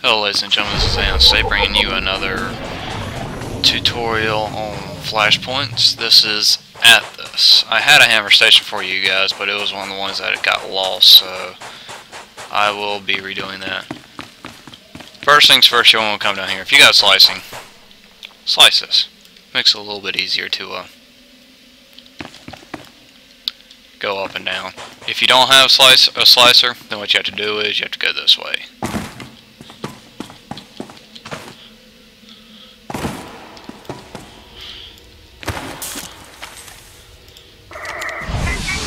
Hello ladies and gentlemen, this is Athiss today bringing you another tutorial on flashpoints. This is Athiss. I had a hammer station for you guys, but it was one of the ones that got lost, so I will be redoing that. First things first, you want to come down here. If you got slicing, slice this. Makes it a little bit easier to go up and down. If you don't have a slicer, then what you have to do is you have to go this way.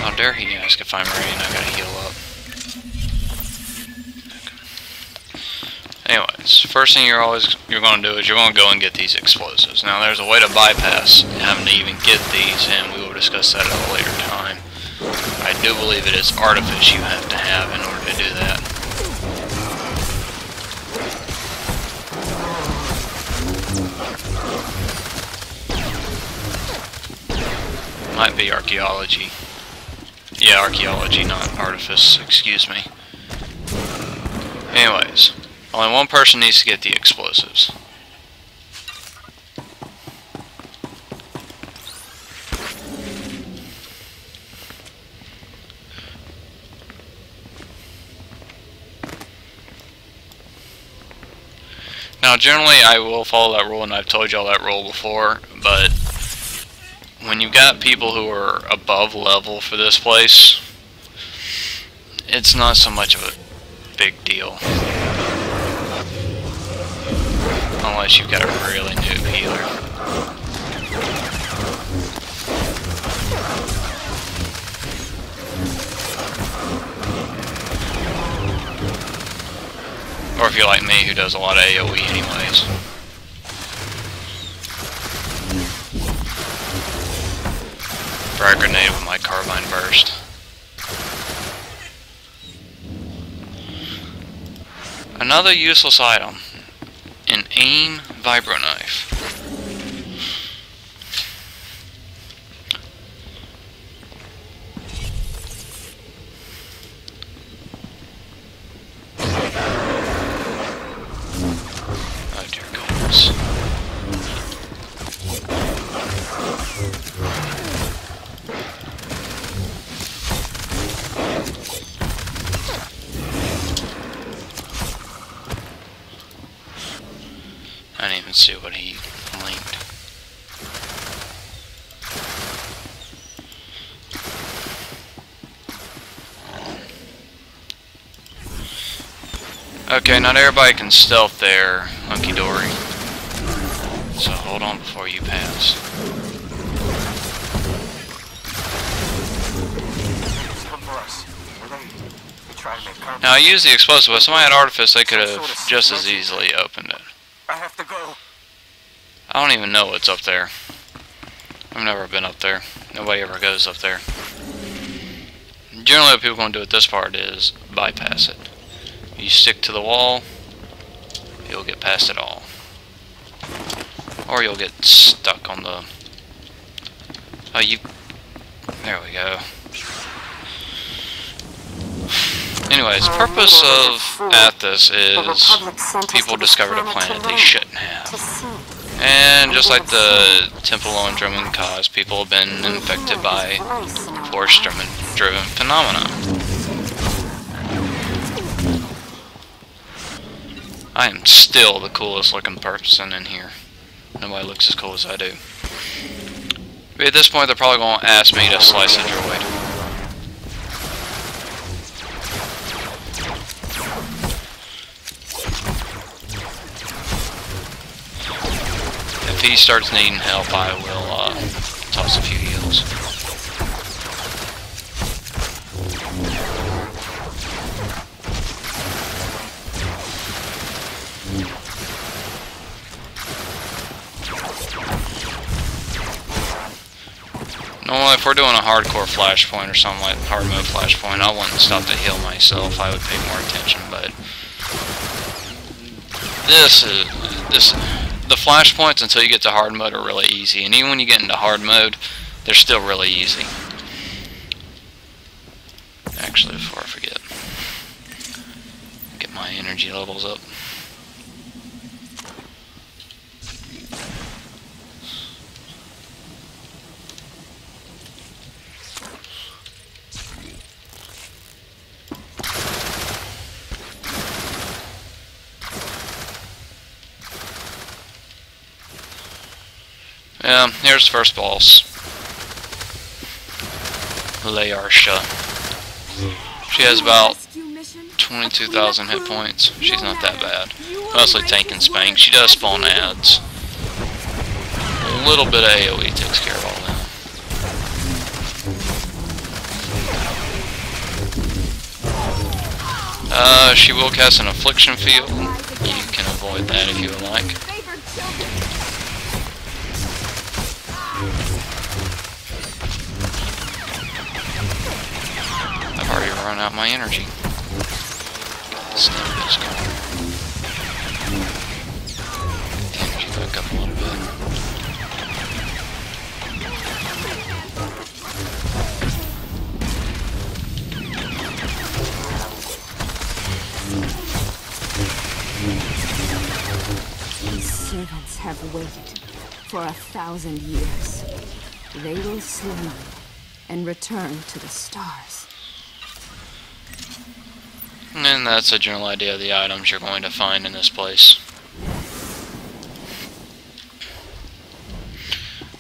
How dare he ask if I'm ready and I gotta heal up. Okay. Anyways, first thing you're gonna do is you're gonna go and get these explosives. Now there's a way to bypass having to even get these, and we will discuss that at a later time. I do believe it is Athiss you have to have in order to do that. Might be archaeology. Yeah, archaeology, not Athiss, excuse me. Anyways, only one person needs to get the explosives. Now, generally, I will follow that rule, and I've told y'all that rule before, but when you've got people who are above level for this place, it's not so much of a big deal. Unless you've got a really noob healer. Or if you're like me, who does a lot of AoE anyways. Frag grenade with my carbine burst. Another useless item. An AIM vibro knife. Oh dear goodness. I didn't even see what he linked. Okay, not everybody can stealth there, hunky dory. So hold on before you pass. Now I used the explosive, but if somebody had Athiss, they could have just as easily opened it. I have to go. I don't even know what's up there. I've never been up there. Nobody ever goes up there. Generally what people are going to do at this part is bypass it. You stick to the wall, you'll get past it all. Or you'll get stuck on the... Oh, you... There we go. Anyways, the purpose of Athiss is people discovered a planet they shouldn't have. And just like the Temple on Drummond cause, people have been infected by force-driven phenomena. I am still the coolest looking person in here. Nobody looks as cool as I do. But at this point, they're probably going to ask me to slice a droid. If he starts needing help, I will toss a few heals. Normally, if we're doing a hardcore flashpoint or something like hard mode flashpoint, I wouldn't stop to heal myself. I would pay more attention, but the flashpoints until you get to hard mode are really easy, and even when you get into hard mode, they're still really easy. Actually, before I forget, get my energy levels up. Here's the first boss. Layarsha. She has about 22,000 hit points. She's not that bad. Mostly tank and spank. She does spawn ads. A little bit of AoE takes care of all that. She will cast an affliction field. You can avoid that if you would like. I've already run out my energy. Snap this car. Energy back up a little bit. These servants have waited for 1,000 years. They will slay and return to the stars. And that's a general idea of the items you're going to find in this place.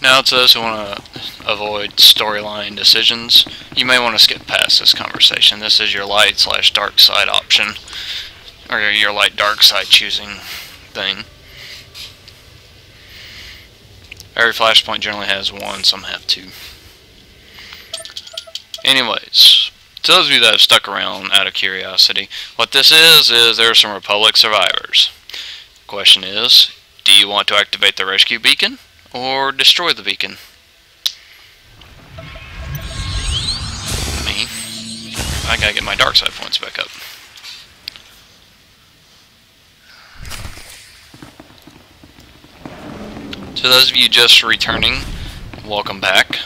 Now, to those who want to avoid storyline decisions, you may want to skip past this conversation. This is your light/dark side option, or your light/dark side choosing thing. Every flashpoint generally has one, some have two. Anyways, to those of you that have stuck around out of curiosity, what this is there are some Republic survivors. The question is, do you want to activate the rescue beacon or destroy the beacon? Me. I gotta get my dark side points back up. To those of you just returning, welcome back.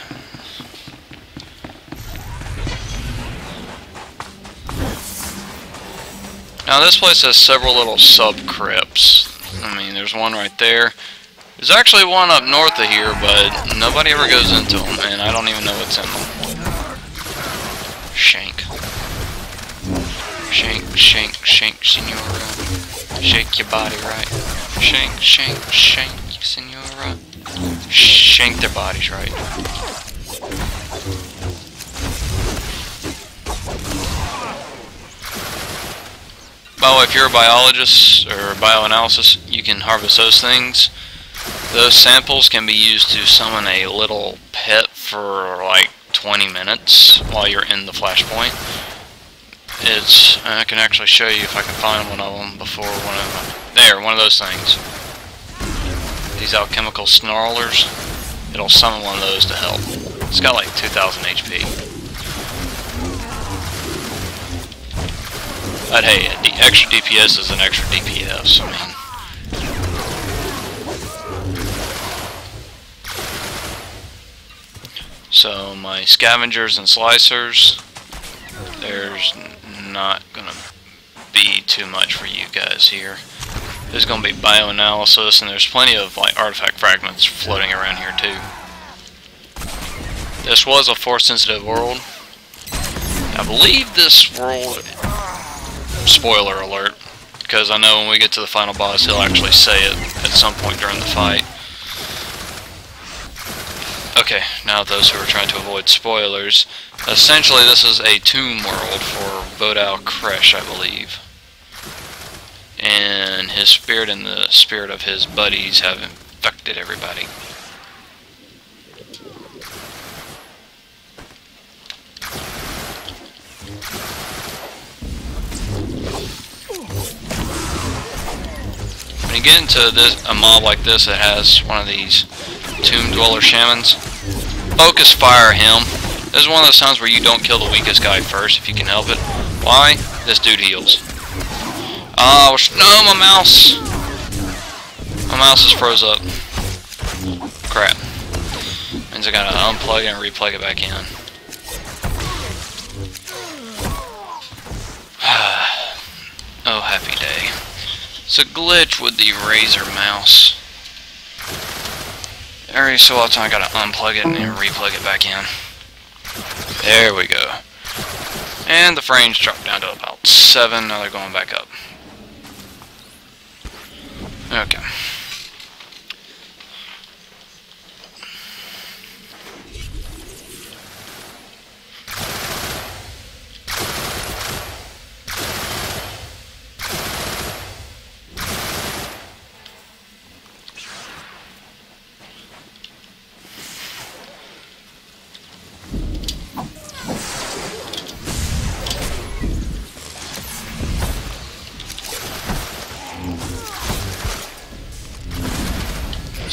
Now this place has several little sub-crypts. I mean, there's one right there. There's actually one up north of here, but nobody ever goes into them, and I don't even know what's in them. Shank. Shank, shank, shank, senora. Shake your body right. Shank, shank, shank, senora. Shank their bodies right. By the way, if you're a biologist or bioanalysis, you can harvest those things. Those samples can be used to summon a little pet for like 20 minutes while you're in the flashpoint. I can actually show you if I can find one of them before one of them. There, one of those things. These alchemical snarlers. It'll summon one of those to help. It's got like 2,000 HP. But hey, the extra DPS is an extra DPS. I mean, so my scavengers and slicers, there's not gonna be too much for you guys here. There's gonna be bioanalysis, and there's plenty of like artifact fragments floating around here too. This was a Force-sensitive world. I believe this world. Spoiler alert, because I know when we get to the final boss he'll actually say it at some point during the fight. Okay, now those who are trying to avoid spoilers, essentially this is a tomb world for Vodal Kresh, I believe. And his spirit and the spirit of his buddies have infected everybody. When you get into a mob like this that has one of these tomb dweller shamans, focus fire him. This is one of those times where you don't kill the weakest guy first if you can help it. Why? This dude heals. Oh no, my mouse! My mouse is froze up. Crap. Means I gotta unplug it and replug it back in. Oh, happy day. It's a glitch with the Razer mouse. Every so often I gotta unplug it and replug it back in. There we go. And the frames dropped down to about 7, now they're going back up. Okay.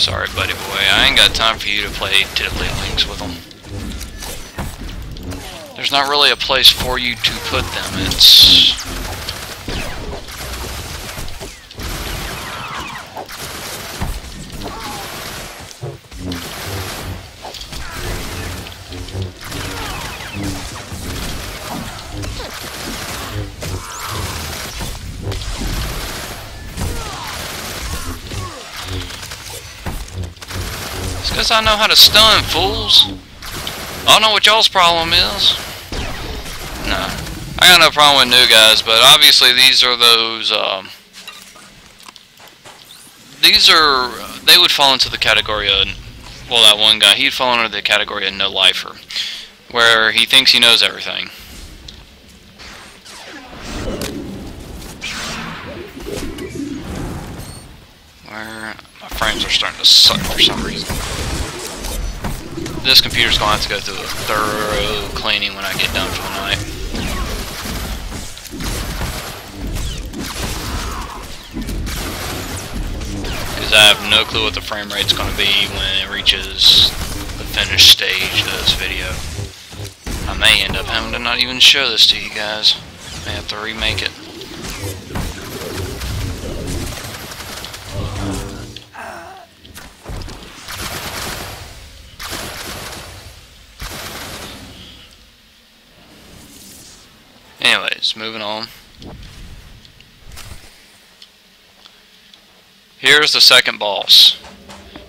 Sorry, buddy boy. I ain't got time for you to play tiddly links with them. There's not really a place for you to put them. It's... It's because I know how to stun, fools. I don't know what y'all's problem is. No. I got no problem with new guys, but obviously these are those, they would fall into the category of, well, that one guy, he'd fall under the category of no-lifer, where he thinks he knows everything. Where my frames are starting to suck for some reason. This computer's going to have to go through a thorough cleaning when I get done for the night. Because I have no clue what the frame rate's going to be when it reaches the finished stage of this video. I may end up having to not even show this to you guys. I may have to remake it. Anyways, moving on. Here's the second boss.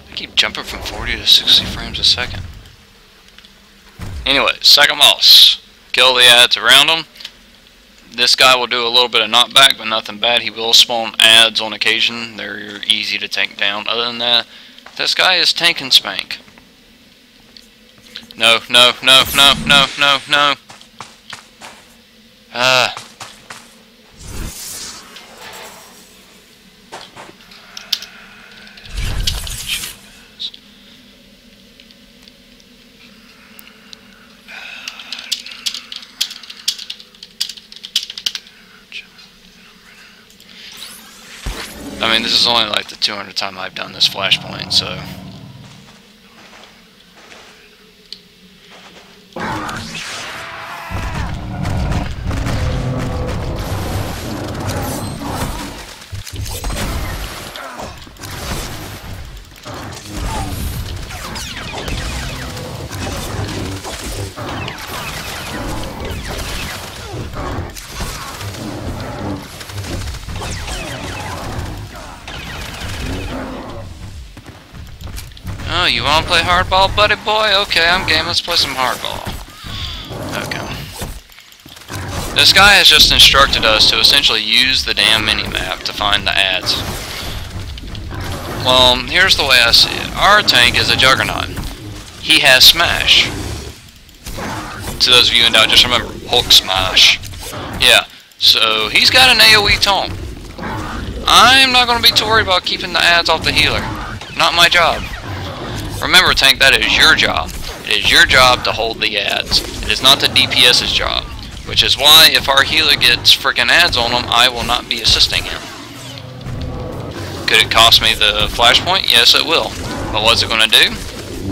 I keep jumping from 40 to 60 frames a second. Anyways, second boss. Kill the ads around him. This guy will do a little bit of knockback, but nothing bad. He will spawn ads on occasion. They're easy to take down. Other than that, this guy is tank and spank. No, no, no, no, no, no, no. I mean, this is only like the 200th time I've done this flashpoint, so... Oh, you wanna play hardball, buddy boy? Okay, I'm game. Let's play some hardball. Okay. This guy has just instructed us to essentially use the damn mini-map to find the ads. Well, here's the way I see it. Our tank is a juggernaut. He has smash. To those of you in doubt, just remember, Hulk smash. Yeah, so he's got an AoE taunt. I'm not going to be too worried about keeping the ads off the healer. Not my job. Remember, tank, that is your job. It is your job to hold the ads. It is not the DPS's job. Which is why, if our healer gets freaking ads on him, I will not be assisting him. Could it cost me the flashpoint? Yes, it will. But what's it going to do?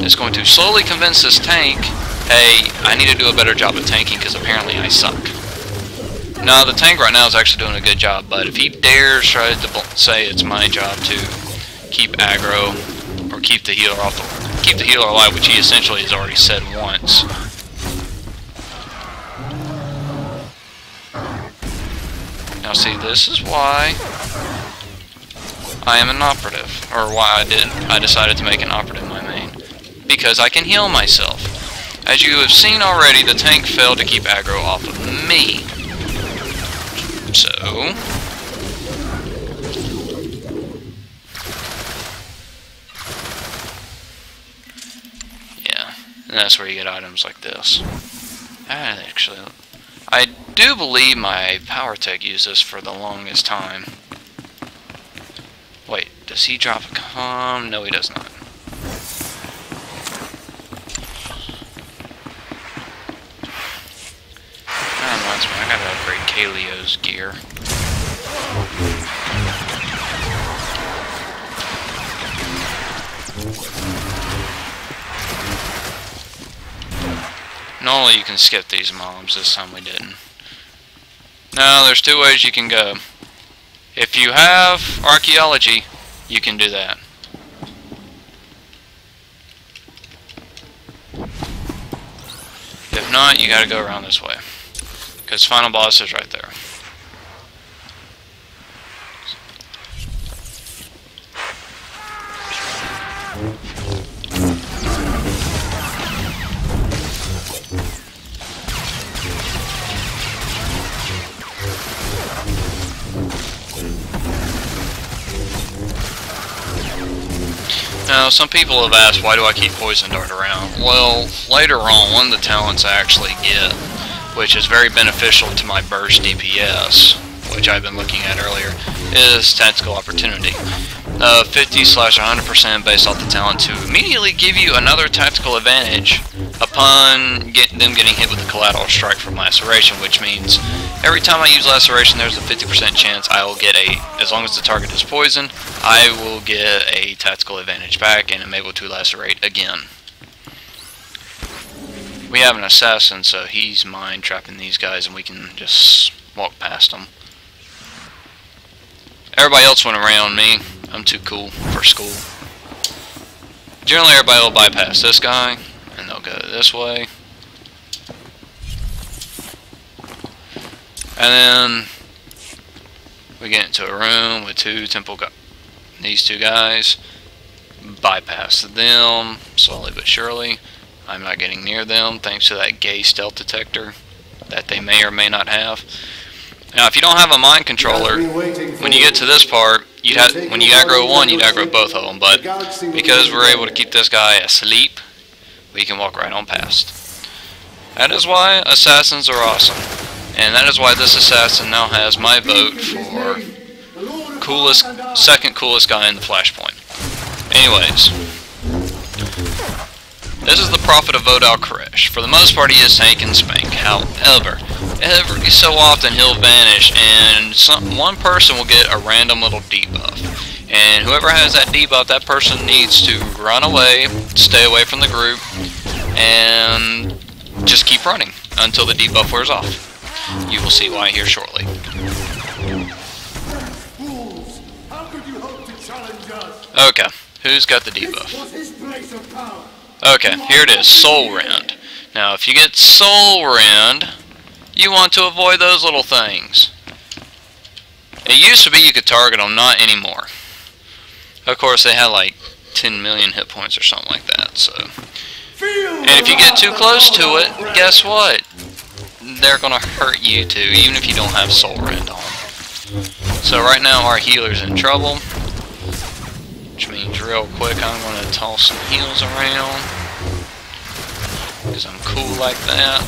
It's going to slowly convince this tank, hey, I need to do a better job of tanking because apparently I suck. No, the tank right now is actually doing a good job, but if he dares try to say it's my job to keep aggro or keep the healer alive, which he essentially has already said once. Now see, this is why I am an operative, or why I decided to make an operative my main, because I can heal myself. As you have seen already, the tank failed to keep aggro off of me. So yeah, and that's where you get items like this. Actually, I do believe my power tech used this for the longest time. Wait, does he drop a comm? No, he does not. That reminds me, I gotta upgrade Kalio's gear. Normally you can skip these mobs, this time we didn't. Now there's two ways you can go. If you have archaeology, you can do that. If not, you gotta go around this way. Because final boss is right there. Now, some people have asked, why do I keep Poison Dart around? Well, later on, one of the talents I actually get, which is very beneficial to my burst DPS, which I've been looking at earlier, is Tactical Opportunity. 50/100% based off the talent to immediately give you another tactical advantage upon them getting hit with a collateral strike from Laceration, which means every time I use Laceration there's a 50% chance I will get as long as the target is poisoned, I will get a tactical advantage back and I'm able to lacerate again. We have an assassin, so he's mind trapping these guys and we can just walk past them. Everybody else went around me. I'm too cool for school. Generally everybody will bypass this guy and they'll go this way. And then we get into a room with these two guys. Bypass them slowly but surely. I'm not getting near them thanks to that gay stealth detector that they may or may not have. Now, if you don't have a mind controller, when you get to this part, when you aggro one, you'd aggro both of them. But because we're able to keep this guy asleep, we can walk right on past. That is why assassins are awesome. And that is why this assassin now has my vote for second coolest guy in the Flashpoint. Anyways, this is the Prophet of Vodal Koresh. For the most part, he is tank and spank. However, every so often he'll vanish, and one person will get a random little debuff. And whoever has that debuff, that person needs to run away, stay away from the group, and just keep running until the debuff wears off. You will see why here shortly. Okay, who's got the debuff? Okay, here it is, Soul Rend. Now, if you get Soul Rend, you want to avoid those little things. It used to be you could target them, not anymore. Of course, they had like 10 million hit points or something like that, so. And if you get too close to it, guess what? They're gonna hurt you too, even if you don't have Soul Rend on. So right now our healer's in trouble, which means real quick I'm gonna toss some heals around, because I'm cool like that.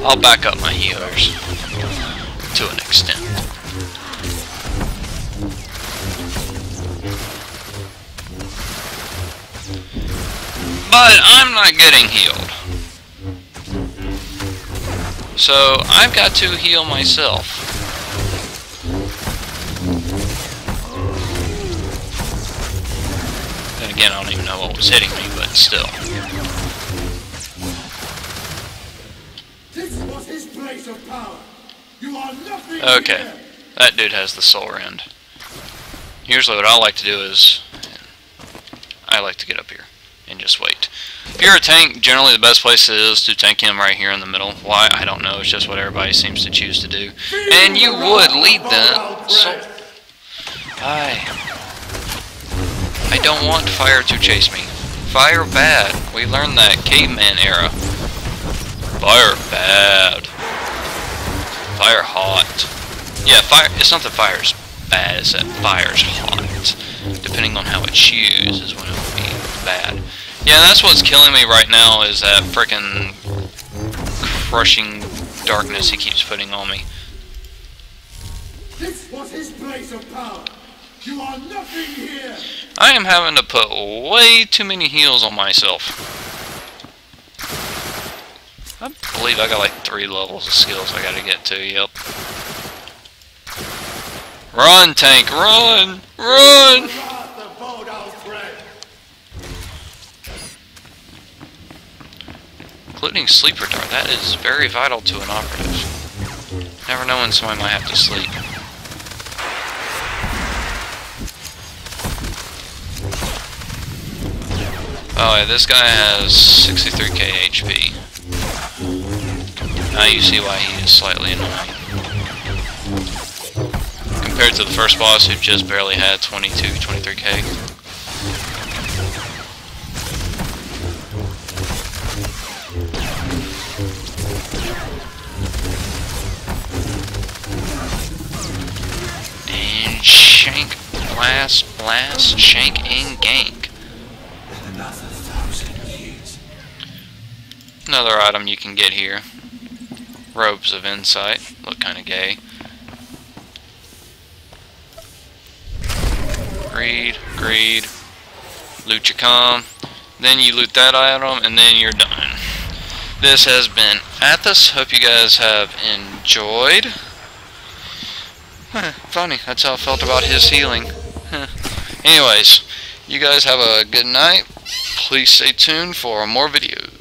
I'll back up my healers to an extent. But I'm not getting healed. So I've got to heal myself. Then again, I don't even know what was hitting me, but still. This was his place of power. You are nothing. Okay, that dude has the Soul Rend. Usually what I like to do is I like to get up here and just wait. If you're a tank, generally the best place is to tank him right here in the middle. Why? I don't know. It's just what everybody seems to choose to do. And you would lead them. So I don't want fire to chase me. Fire bad. We learned that caveman era. Fire bad. Fire hot. Yeah, fire. It's not that fire's bad. It's that fire's hot. Depending on how it's used is when it will be bad. Yeah, that's what's killing me right now is that frickin' crushing darkness he keeps putting on me. This was his place of power. You are nothing here. I am having to put way too many heals on myself. I believe I got like 3 levels of skills I gotta get to, yep. Run, tank, run! Run! Including sleeper dart. That is very vital to an operative. Never know when somebody might have to sleep. Oh yeah, this guy has 63k HP. Now you see why he is slightly annoying. Compared to the first boss who just barely had 23k. And shank, blast, shank, and gank. Another item you can get here. Robes of Insight. Look kinda gay. Greed. Loot your com. Then you loot that item, and then you're done. This has been Athiss. Hope you guys have enjoyed. Funny, that's how I felt about his healing. Anyways, you guys have a good night. Please stay tuned for more videos.